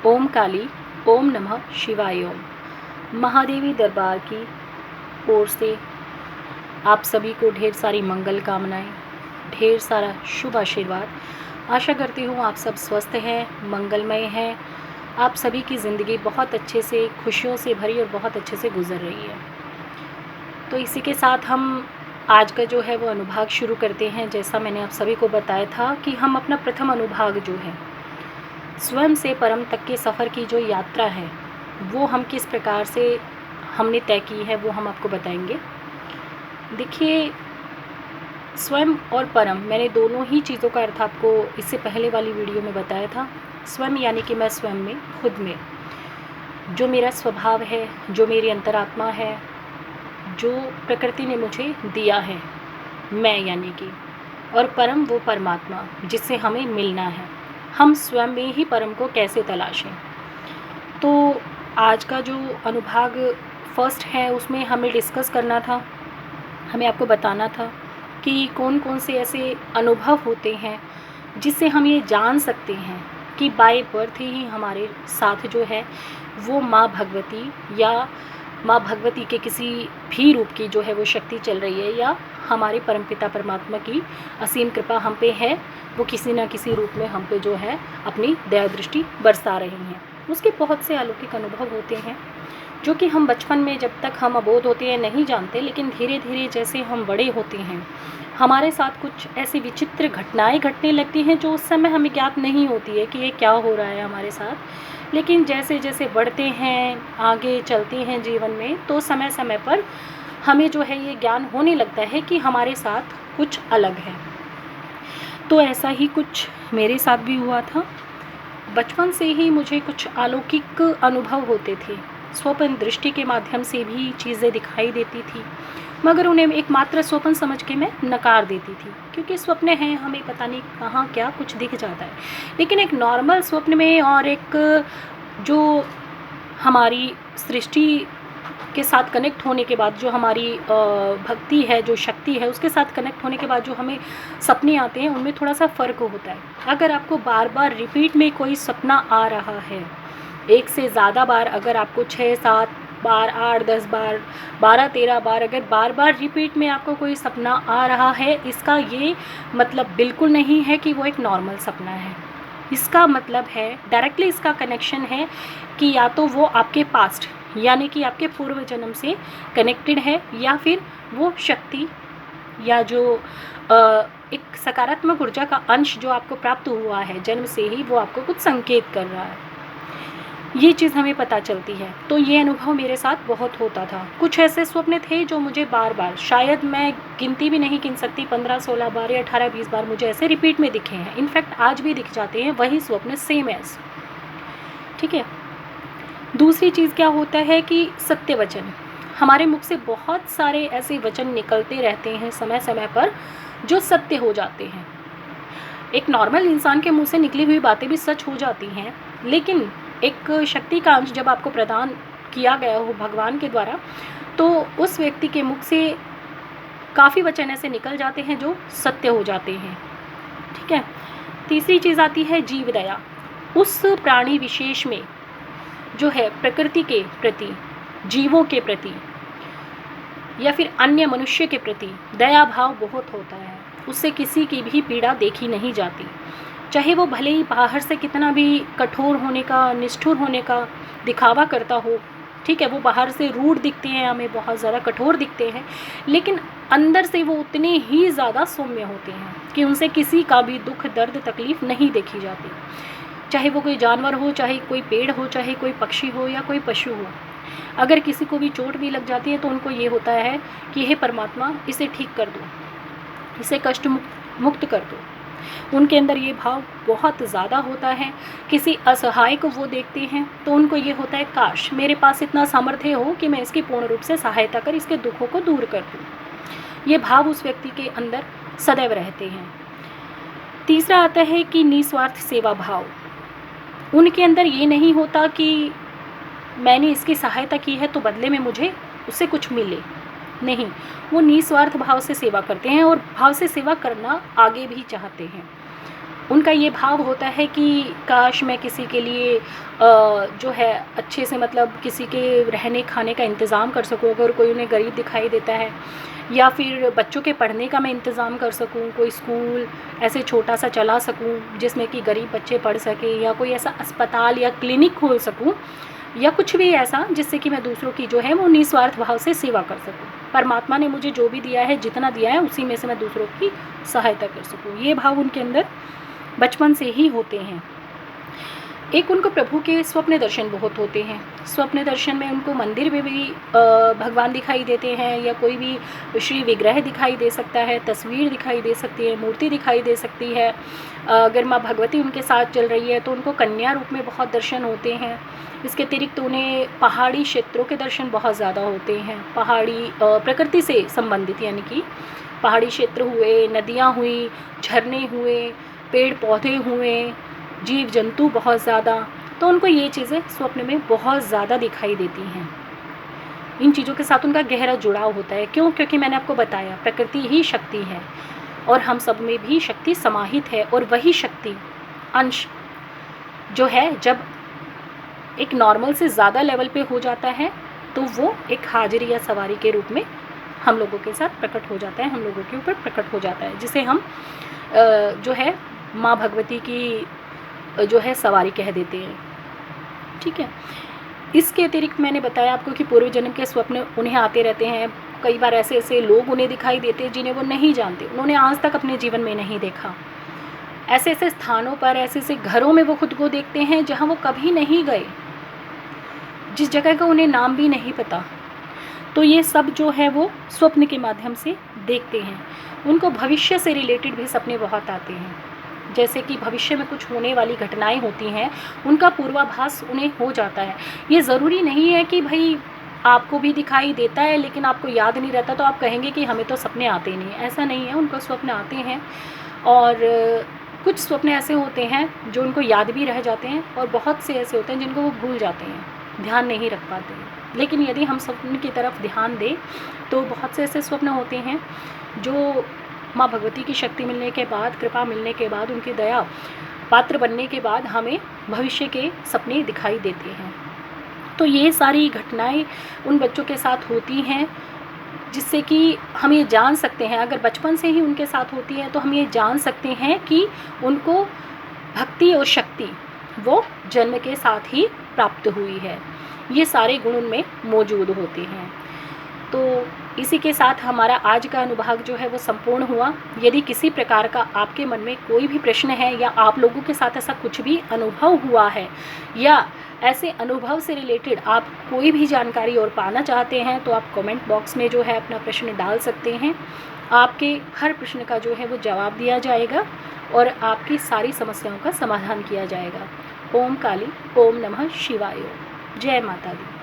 ओम काली, ओम नमः शिवाय ओम। महादेवी दरबार की ओर से आप सभी को ढेर सारी मंगल कामनाएं, ढेर सारा शुभ आशीर्वाद। आशा करती हूँ आप सब स्वस्थ हैं, मंगलमय हैं। आप सभी की ज़िंदगी बहुत अच्छे से, खुशियों से भरी और बहुत अच्छे से गुजर रही है। तो इसी के साथ हम आज का जो है वो अनुभाग शुरू करते हैं। जैसा मैंने आप सभी को बताया था कि हम अपना प्रथम अनुभाग जो है स्वयं से परम तक के सफ़र की जो यात्रा है वो हम किस प्रकार से हमने तय की है वो हम आपको बताएंगे। देखिए, स्वयं और परम, मैंने दोनों ही चीज़ों का अर्थ आपको इससे पहले वाली वीडियो में बताया था। स्वयं यानी कि मैं स्वयं में, खुद में, जो मेरा स्वभाव है, जो मेरी अंतरात्मा है, जो प्रकृति ने मुझे दिया है, मैं यानी कि, और परम वो परमात्मा जिससे हमें मिलना है। हम स्वयं में ही परम को कैसे तलाशें। तो आज का जो अनुभाग फर्स्ट है उसमें हमें डिस्कस करना था, हमें आपको बताना था कि कौन कौन से ऐसे अनुभव होते हैं जिससे हम ये जान सकते हैं कि बाय बर्थ ही हमारे साथ जो है वो माँ भगवती या माँ भगवती के किसी भी रूप की जो है वो शक्ति चल रही है, या हमारे परमपिता परमात्मा की असीम कृपा हम पे है, वो किसी न किसी रूप में हम पे जो है अपनी दया दृष्टि बरसा रही हैं। उसके बहुत से अलौकिक अनुभव होते हैं जो कि हम बचपन में, जब तक हम अबोध होते हैं, नहीं जानते, लेकिन धीरे धीरे जैसे हम बड़े होते हैं हमारे साथ कुछ ऐसी विचित्र घटनाएं घटने लगती हैं जो उस समय हमें ज्ञात नहीं होती है कि ये क्या हो रहा है हमारे साथ। लेकिन जैसे जैसे बढ़ते हैं, आगे चलते हैं जीवन में, तो समय समय पर हमें जो है ये ज्ञान होने लगता है कि हमारे साथ कुछ अलग है। तो ऐसा ही कुछ मेरे साथ भी हुआ था। बचपन से ही मुझे कुछ अलौकिक अनुभव होते थे। स्वप्न दृष्टि के माध्यम से भी चीज़ें दिखाई देती थी, मगर उन्हें एकमात्र स्वप्न समझ के मैं नकार देती थी, क्योंकि स्वप्न हैं, हमें पता नहीं कहाँ क्या कुछ दिख जाता है। लेकिन एक नॉर्मल स्वप्न में और एक जो हमारी सृष्टि के साथ कनेक्ट होने के बाद, जो हमारी भक्ति है, जो शक्ति है, उसके साथ कनेक्ट होने के बाद जो हमें सपने आते हैं उनमें थोड़ा सा फ़र्क होता है। अगर आपको बार बार रिपीट में कोई सपना आ रहा है, एक से ज़्यादा बार, अगर आपको 6-7 बार, 8-10 बार, 12-13 बार अगर बार बार रिपीट में आपको कोई सपना आ रहा है, इसका ये मतलब बिल्कुल नहीं है कि वो एक नॉर्मल सपना है। इसका मतलब है, डायरेक्टली इसका कनेक्शन है कि या तो वो आपके पास्ट यानी कि आपके पूर्व जन्म से कनेक्टेड है, या फिर वो शक्ति या जो एक सकारात्मक ऊर्जा का अंश जो आपको प्राप्त हुआ है जन्म से ही, वो आपको कुछ संकेत कर रहा है। ये चीज़ हमें पता चलती है। तो ये अनुभव मेरे साथ बहुत होता था। कुछ ऐसे स्वप्न थे जो मुझे बार बार, शायद मैं गिनती भी नहीं गिन सकती, 15-16 बार या 18-20 बार मुझे ऐसे रिपीट में दिखे हैं। इनफैक्ट आज भी दिख जाते हैं वही स्वप्न, सेम एज। ठीक है। दूसरी चीज़ क्या होता है कि सत्य वचन, हमारे मुख से बहुत सारे ऐसे वचन निकलते रहते हैं समय समय पर जो सत्य हो जाते हैं। एक नॉर्मल इंसान के मुंह से निकली हुई बातें भी सच हो जाती हैं, लेकिन एक शक्ति का अंश जब आपको प्रदान किया गया हो भगवान के द्वारा, तो उस व्यक्ति के मुख से काफ़ी वचन ऐसे निकल जाते हैं जो सत्य हो जाते हैं। ठीक है। तीसरी चीज़ आती है जीव दया। उस प्राणी विशेष में जो है प्रकृति के प्रति, जीवों के प्रति, या फिर अन्य मनुष्य के प्रति दया भाव बहुत होता है। उससे किसी की भी पीड़ा देखी नहीं जाती, चाहे वो भले ही बाहर से कितना भी कठोर होने का, निष्ठुर होने का दिखावा करता हो। ठीक है, वो बाहर से रूड दिखते हैं, हमें बहुत ज़्यादा कठोर दिखते हैं, लेकिन अंदर से वो उतने ही ज़्यादा सौम्य होते हैं कि उनसे किसी का भी दुख, दर्द, तकलीफ़ नहीं देखी जाती। चाहे वो कोई जानवर हो, चाहे कोई पेड़ हो, चाहे कोई पक्षी हो या कोई पशु हो। अगर किसी को भी चोट भी लग जाती है तो उनको ये होता है कि हे परमात्मा, इसे ठीक कर दो, इसे कष्ट मुक्त कर दो। उनके अंदर ये भाव बहुत ज़्यादा होता है। किसी असहाय को वो देखते हैं तो उनको ये होता है, काश मेरे पास इतना सामर्थ्य हो कि मैं इसकी पूर्ण रूप से सहायता कर इसके दुखों को दूर कर दूँ। ये भाव उस व्यक्ति के अंदर सदैव रहते हैं। तीसरा आता है कि निस्वार्थ सेवा भाव। उनके अंदर ये नहीं होता कि मैंने इसकी सहायता की है तो बदले में मुझे उससे कुछ मिले, नहीं, वो निस्वार्थ भाव से सेवा करते हैं और भाव से सेवा करना आगे भी चाहते हैं। उनका ये भाव होता है कि काश मैं किसी के लिए जो है अच्छे से मतलब किसी के रहने खाने का इंतज़ाम कर सकूँ, अगर कोई उन्हें गरीब दिखाई देता है, या फिर बच्चों के पढ़ने का मैं इंतज़ाम कर सकूँ, कोई स्कूल ऐसे छोटा सा चला सकूँ जिसमें कि गरीब बच्चे पढ़ सकें, या कोई ऐसा अस्पताल या क्लिनिक खोल सकूँ, या कुछ भी ऐसा जिससे कि मैं दूसरों की जो है वो निस्वार्थ भाव से सेवा कर सकूँ। परमात्मा ने मुझे जो भी दिया है, जितना दिया है, उसी में से मैं दूसरों की सहायता कर सकूँ। ये भाव उनके अंदर बचपन से ही होते हैं। एक उनको प्रभु के स्वप्न दर्शन बहुत होते हैं। स्वप्न दर्शन में उनको मंदिर में भी भगवान दिखाई देते हैं, या कोई भी श्री विग्रह दिखाई दे सकता है, तस्वीर दिखाई दे सकती है, मूर्ति दिखाई दे सकती है। अगर माँ भगवती उनके साथ चल रही है तो उनको कन्या रूप में बहुत दर्शन होते हैं। इसके अतिरिक्त उन्हें पहाड़ी क्षेत्रों के दर्शन बहुत ज़्यादा होते हैं। पहाड़ी प्रकृति से संबंधित, यानी कि पहाड़ी क्षेत्र हुए, नदियाँ हुई, झरने हुए, पेड़ पौधे हुए, जीव जंतु बहुत ज़्यादा, तो उनको ये चीज़ें स्वप्न में बहुत ज़्यादा दिखाई देती हैं। इन चीज़ों के साथ उनका गहरा जुड़ाव होता है। क्यों? क्योंकि मैंने आपको बताया प्रकृति ही शक्ति है और हम सब में भी शक्ति समाहित है, और वही शक्ति अंश जो है जब एक नॉर्मल से ज़्यादा लेवल पे हो जाता है तो वो एक हाजिरी या सवारी के रूप में हम लोगों के साथ प्रकट हो जाता है, हम लोगों के ऊपर प्रकट हो जाता है, जिसे हम जो है माँ भगवती की जो है सवारी कह देते हैं। ठीक है। इसके अतिरिक्त मैंने बताया आपको कि पूर्व जन्म के स्वप्न उन्हें आते रहते हैं। कई बार ऐसे ऐसे लोग उन्हें दिखाई देते हैं जिन्हें वो नहीं जानते, उन्होंने आज तक अपने जीवन में नहीं देखा। ऐसे ऐसे स्थानों पर, ऐसे ऐसे घरों में वो खुद को देखते हैं जहाँ वो कभी नहीं गए, जिस जगह का उन्हें नाम भी नहीं पता। तो ये सब जो है वो स्वप्न के माध्यम से देखते हैं। उनको भविष्य से रिलेटेड भी सपने बहुत आते हैं, जैसे कि भविष्य में कुछ होने वाली घटनाएं होती हैं, उनका पूर्वाभास उन्हें हो जाता है। ये ज़रूरी नहीं है कि भाई आपको भी दिखाई देता है लेकिन आपको याद नहीं रहता तो आप कहेंगे कि हमें तो सपने आते नहीं, ऐसा नहीं है। उनको स्वप्न आते हैं, और कुछ स्वप्न ऐसे होते हैं जो उनको याद भी रह जाते हैं, और बहुत से ऐसे होते हैं जिनको वो भूल जाते हैं, ध्यान नहीं रख पाते हैं। लेकिन यदि हम स्वप्न की तरफ ध्यान दें तो बहुत से ऐसे स्वप्न होते हैं जो माँ भगवती की शक्ति मिलने के बाद, कृपा मिलने के बाद, उनकी दया पात्र बनने के बाद हमें भविष्य के सपने दिखाई देते हैं। तो ये सारी घटनाएं उन बच्चों के साथ होती हैं, जिससे कि हम ये जान सकते हैं, अगर बचपन से ही उनके साथ होती है तो हम ये जान सकते हैं कि उनको भक्ति और शक्ति वो जन्म के साथ ही प्राप्त हुई है। ये सारे गुण उनमें मौजूद होते हैं। तो इसी के साथ हमारा आज का अनुभाग जो है वो संपूर्ण हुआ। यदि किसी प्रकार का आपके मन में कोई भी प्रश्न है, या आप लोगों के साथ ऐसा कुछ भी अनुभव हुआ है, या ऐसे अनुभव से रिलेटेड आप कोई भी जानकारी और पाना चाहते हैं, तो आप कमेंट बॉक्स में जो है अपना प्रश्न डाल सकते हैं। आपके हर प्रश्न का जो है वो जवाब दिया जाएगा और आपकी सारी समस्याओं का समाधान किया जाएगा। ओम काली, ओम नमः शिवाय। जय माता दी।